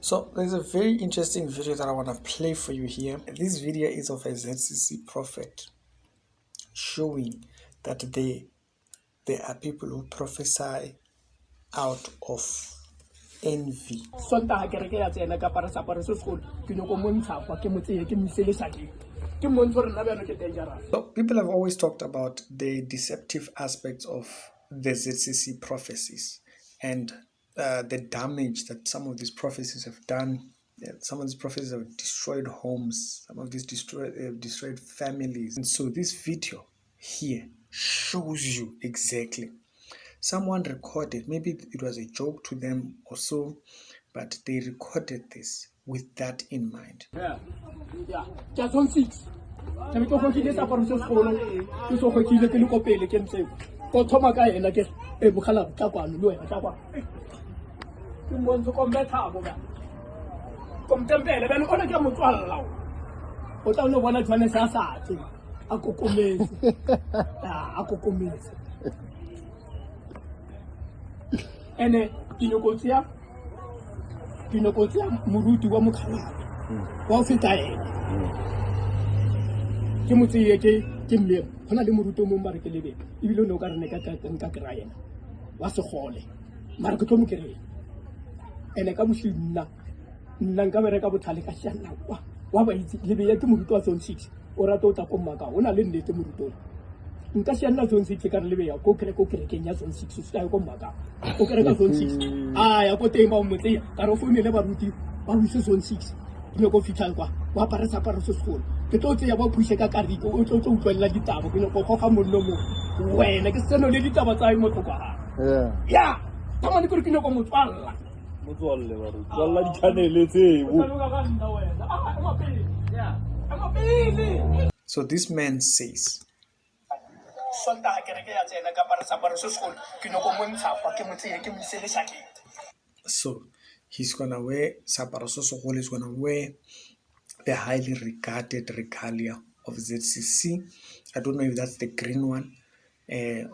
So there's a very interesting video that I want to play for you here. This video is of a ZCC prophet showing that there are people who prophesy out of envy. So people have always talked about the deceptive aspects of the ZCC prophecies and the damage that some of these prophecies have done. Some of these prophecies have destroyed homes, some of these destroyed families. And so this video here shows you exactly. Someone recorded, maybe it was a joke to them or so, but they recorded this with that in mind. Yeah. Just on 6. Ke tlo go ke sa paro se sekolo ke so go ke le kopele ke ntse go thoma ka ena ke e bogala tla kwano lo ena tla kwa ke mmontsho ko mbetha bo ba ko mtempele bele ona ke motswalla o tla no bona tshwane sa satse a kokometse a kokometse ene dinokotsia moruti wa mokhala wa feta ena ke motse ke mme hona le moruti mo mbare ke lebeka ibile no ka rene ka kra yena wa se gole mara ke tlo mo kere ene ka moshina nna nka bere ka bothale ka shana wa ba itse lebe ya ke moruti wa zone 6 o rata o tla ko mmaka ona le nnete moruti nka shana zone 6 ka re lebe ya ko kere ke nya zone 6 se ko mmaka o kere ka zone 6 ya ko teng ba mo tseya ka re fone le baruti ba o se zone 6 ke go fitlha kwa wa parasa se sekolo ke tlo tseya ba phushe ka kariko o tlo utlwela ditaba ke go goga mollo mo wena ke seno le ditaba tsa mo tlokwa ya tama ni ko ke no go motswalla motswalle ba re tswalla di channel tsebo. So this man says, so he's gonna wear saparo, he's gonna wear the highly regarded regalia of ZCC. I don't know if that's the green one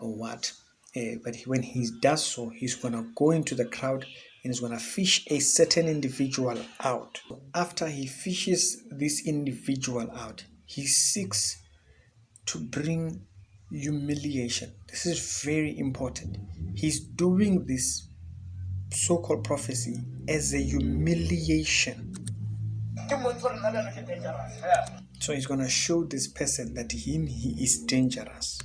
or what, but when he does so, he's gonna go into the crowd and he's gonna fish a certain individual out. After he fishes this individual out, he seeks to bring humiliation. This is very important. He's doing this so-called prophecy as a humiliation. So he's going to show this person that he is dangerous.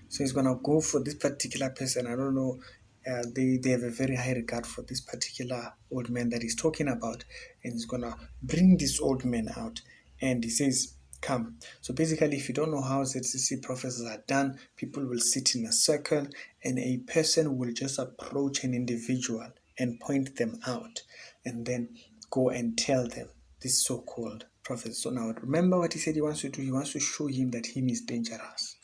So he's going to go for this particular person. I don't know. They have a very high regard for this particular old man that he's talking about. And he's going to bring this old man out. And he says, come. So basically, if you don't know how ZCC prophecies are done, people will sit in a circle and a person will just approach an individual and point them out and then go and tell them this so-called prophet. So now remember what he said he wants to do. He wants to show him that him is dangerous.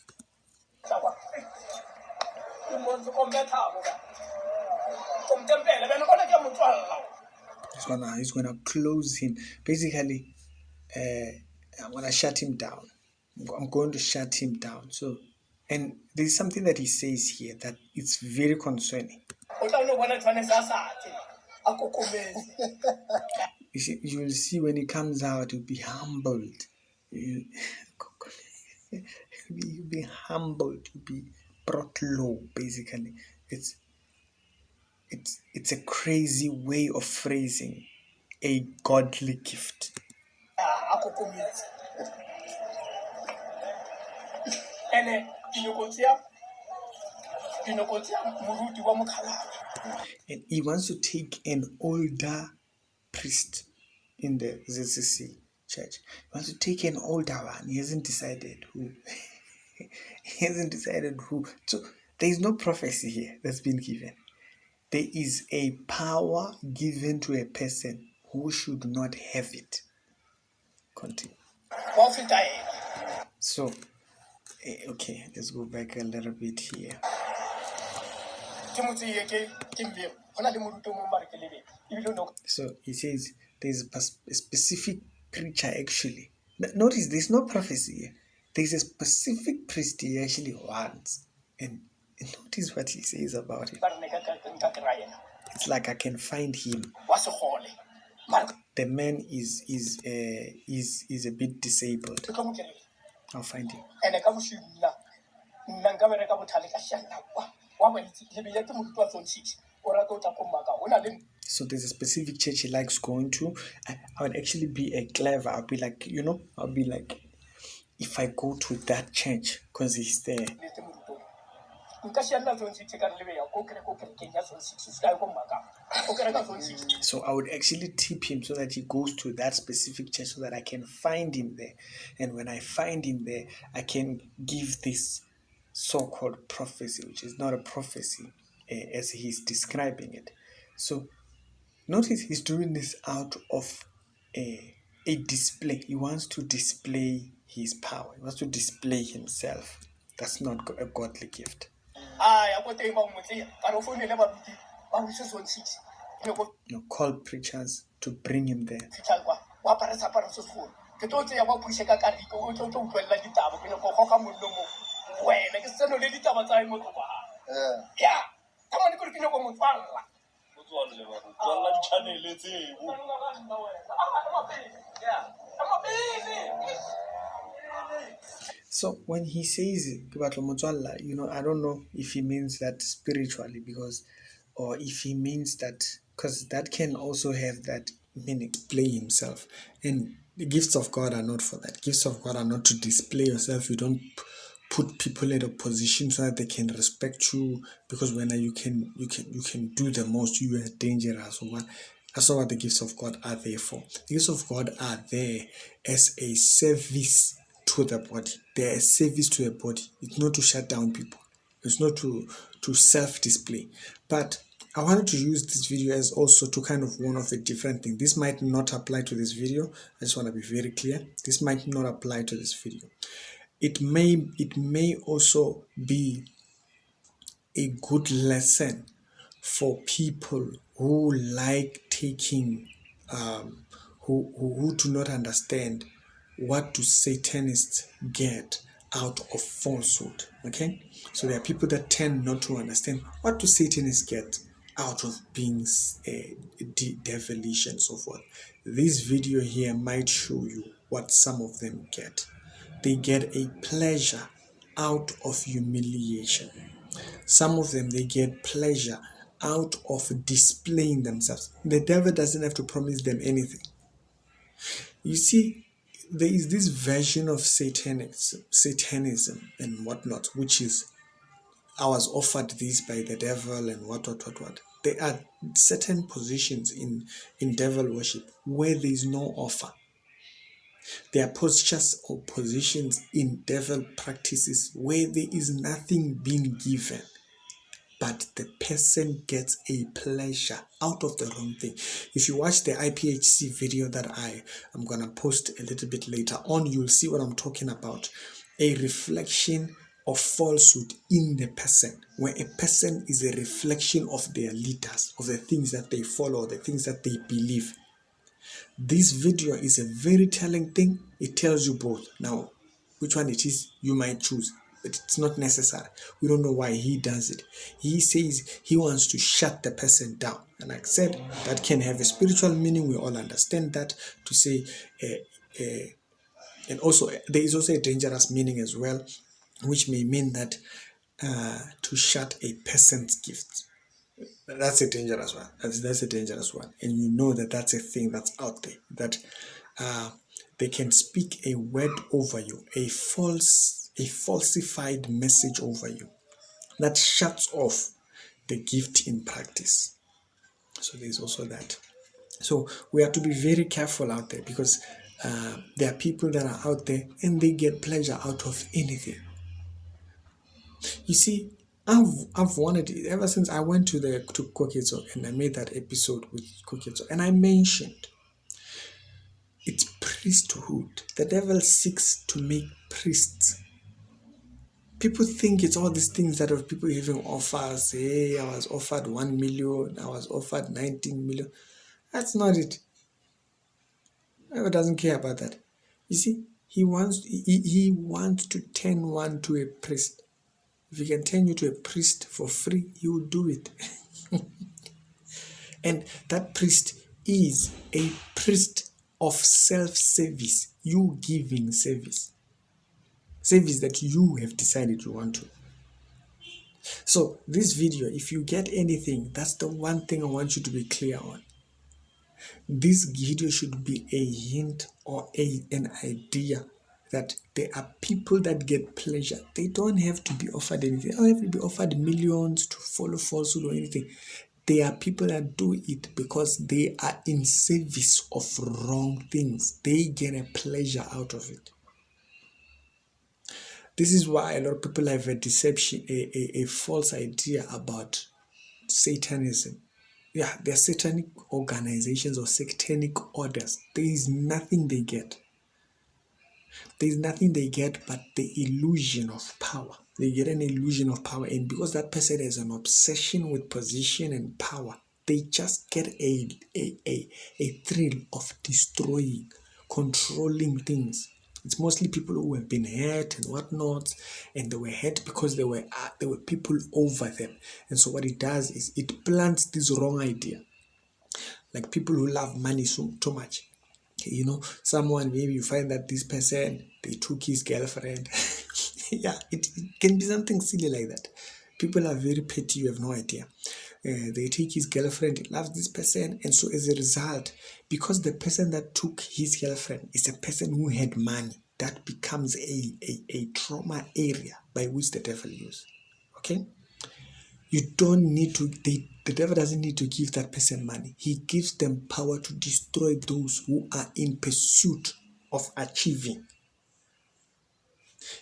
He's gonna close him. Basically, I'm gonna shut him down. I'm going to shut him down. So, and there's something that he says here that it's very concerning. You will see when he comes out, he'll be humbled. You'll be humbled. You'll be brought low. Basically, it's a crazy way of phrasing a godly gift. And he wants to take an older priest in the ZCC church. He wants to take an older one. He hasn't decided who. He hasn't decided who. So there is no prophecy here that's been given. There is a power given to a person who should not have it. Continue. So, okay, let's go back a little bit here. So he says there's a specific creature actually. Notice there's no prophecy here. there's a specific priest he actually wants, and notice what he says about it. It's like I can find him. The man is a bit disabled. I'll find him. So there's a specific church he likes going to. I would actually be a clever. I'll be like, I'll be like, if I go to that church, because he's there. So I would actually tip him so that he goes to that specific church so that I can find him there. And when I find him there, I can give this so-called prophecy, which is not a prophecy as he's describing it. So notice he's doing this out of a display. He wants to display his power. He wants to display himself. That's not a godly gift. Call preachers to bring him there. So when he says I don't know if he means that spiritually, or if he means that, because that can also have that meaning, display himself. And the gifts of God are not for that. Gifts of God are not to display yourself. You don't put people in a position so that they can respect you, because when you can do the most, you are dangerous or what. That's not what the gifts of God are there for. The gifts of God are there as a service to the body. They're a service to the body. It's not to shut down people. It's not to self-display. But I wanted to use this video as also to kind of warn of a different thing. This might not apply to this video. I just want to be very clear. This might not apply to this video. It may also be a good lesson for people who like taking, who do not understand what do Satanists get out of falsehood. Okay, so there are people that tend not to understand what do Satanists get out of being devilish and so forth. This video here might show you what some of them get. They get a pleasure out of humiliation. Some of them, they get pleasure out of displaying themselves. The devil doesn't have to promise them anything. You see, there is this version of Satanism and whatnot, which is, I was offered this by the devil and what. There are certain positions in devil worship where there is no offer. There are postures or positions in devil practices where there is nothing being given, but the person gets a pleasure out of the wrong thing. If you watch the IPHC video that I'm going to post a little bit later on, you'll see what I'm talking about. A reflection of falsehood in the person, where a person is a reflection of their leaders, of the things that they follow, the things that they believe. This video is a very telling thing. It tells you both. Now, which one it is, you might choose, but it's not necessary. We don't know why he does it. He says he wants to shut the person down. And like I said, that can have a spiritual meaning. We all understand that, to say, and also there is also a dangerous meaning as well, which may mean that to shut a person's gift. That's a dangerous one. That's a dangerous one. And you know that that's a thing that's out there, that they can speak a word over you, a falsified message over you that shuts off the gift in practice. So there's also that. So we have to be very careful out there, because there are people that are out there and they get pleasure out of anything. You see, I've wanted it ever since I went to Koketso and I made that episode with Koketso, and I mentioned it's priesthood. The devil seeks to make priests. People think it's all these things that of people giving offers. Hey, I was offered 1 million, I was offered 19 million. That's not it. The devil doesn't care about that. You see, He wants to turn one to a priest. If he can turn you to a priest for free, he will do it. And that priest is a priest of self-service, you giving service that you have decided you want to. So this video, if you get anything, that's the one thing I want you to be clear on. This video should be a hint or an idea that there are people that get pleasure. They don't have to be offered anything. They don't have to be offered millions to follow falsehood or anything. There are people that do it because they are in service of wrong things. They get a pleasure out of it. This is why a lot of people have a deception, a false idea about Satanism. Yeah, they're satanic organizations or satanic orders. There is nothing they get. There is nothing they get but the illusion of power. They get an illusion of power, and because that person has an obsession with position and power, they just get a thrill of destroying, controlling things. It's mostly people who have been hurt and whatnot, and they were hurt because there were people over them. And so what it does is it plants this wrong idea. Like people who love money so too much. You know, someone, maybe you find that this person, they took his girlfriend. Yeah, it can be something silly like that. People are very petty, you have no idea. They take his girlfriend, he loves this person, and so as a result, because the person that took his girlfriend is a person who had money, that becomes a trauma area by which the devil uses. Okay? You don't need to, the devil doesn't need to give that person money. He gives them power to destroy those who are in pursuit of achieving.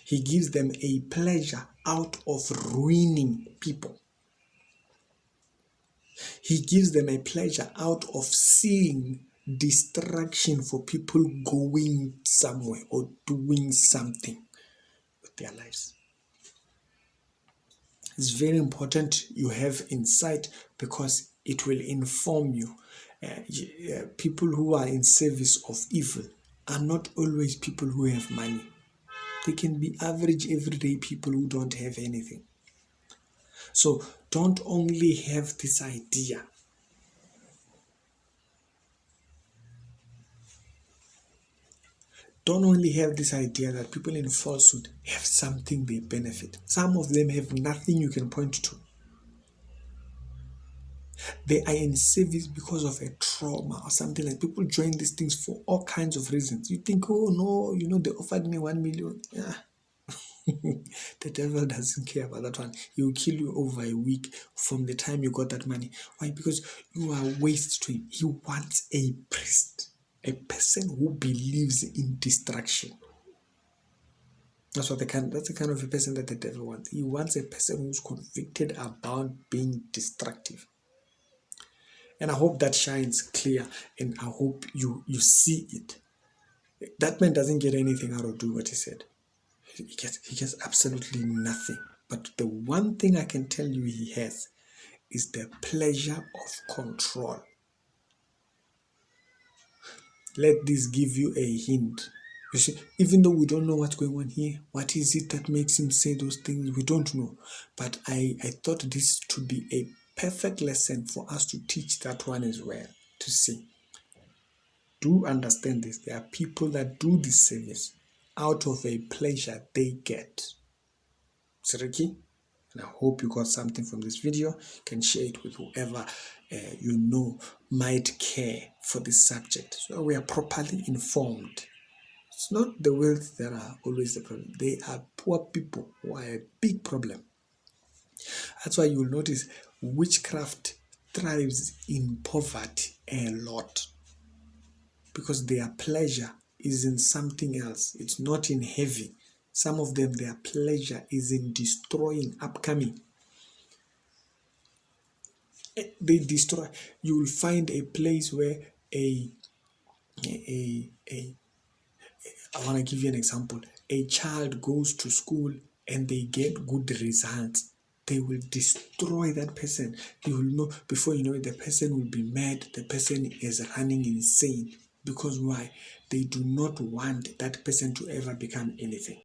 He gives them a pleasure out of ruining people. He gives them a pleasure out of seeing distraction for people going somewhere or doing something with their lives. It's very important you have insight because it will inform you. People who are in service of evil are not always people who have money. They can be average, everyday people who don't have anything. So don't only have this idea. Don't only have this idea that people in falsehood have something they benefit. Some of them have nothing you can point to. They are in service because of a trauma or something like people join these things for all kinds of reasons. You think, oh no, they offered me 1 million. Yeah. The devil doesn't care about that one. He will kill you over a week from the time you got that money. Why? Because you are waste to him. He wants a priest, a person who believes in destruction. That's the kind of a person that the devil wants. He wants a person who's convicted about being destructive. And I hope that shines clear, and I hope you see it. That man doesn't get anything out of doing what he said. He gets absolutely nothing. But the one thing I can tell you he has is the pleasure of control. Let this give you a hint. You see, even though we don't know what's going on here, what is it that makes him say those things? We don't know. But I thought this to be a perfect lesson for us to teach that one as well, to see. Do understand this. There are people that do this service out of a pleasure they get. Siriki? And I hope you got something from this video. You can share it with whoever you know might care for this subject. So we are properly informed. It's not the wealth that are always the problem. They are poor people who are a big problem. That's why you'll notice witchcraft thrives in poverty a lot. Because their pleasure is in something else. It's not in heavy. Some of them, their pleasure is in destroying upcoming. They destroy. You will find a place where I want to give you an example. A child goes to school and they get good results. They will destroy that person. You will know, before you know it, the person will be mad. The person is running insane. Because why? They do not want that person to ever become anything.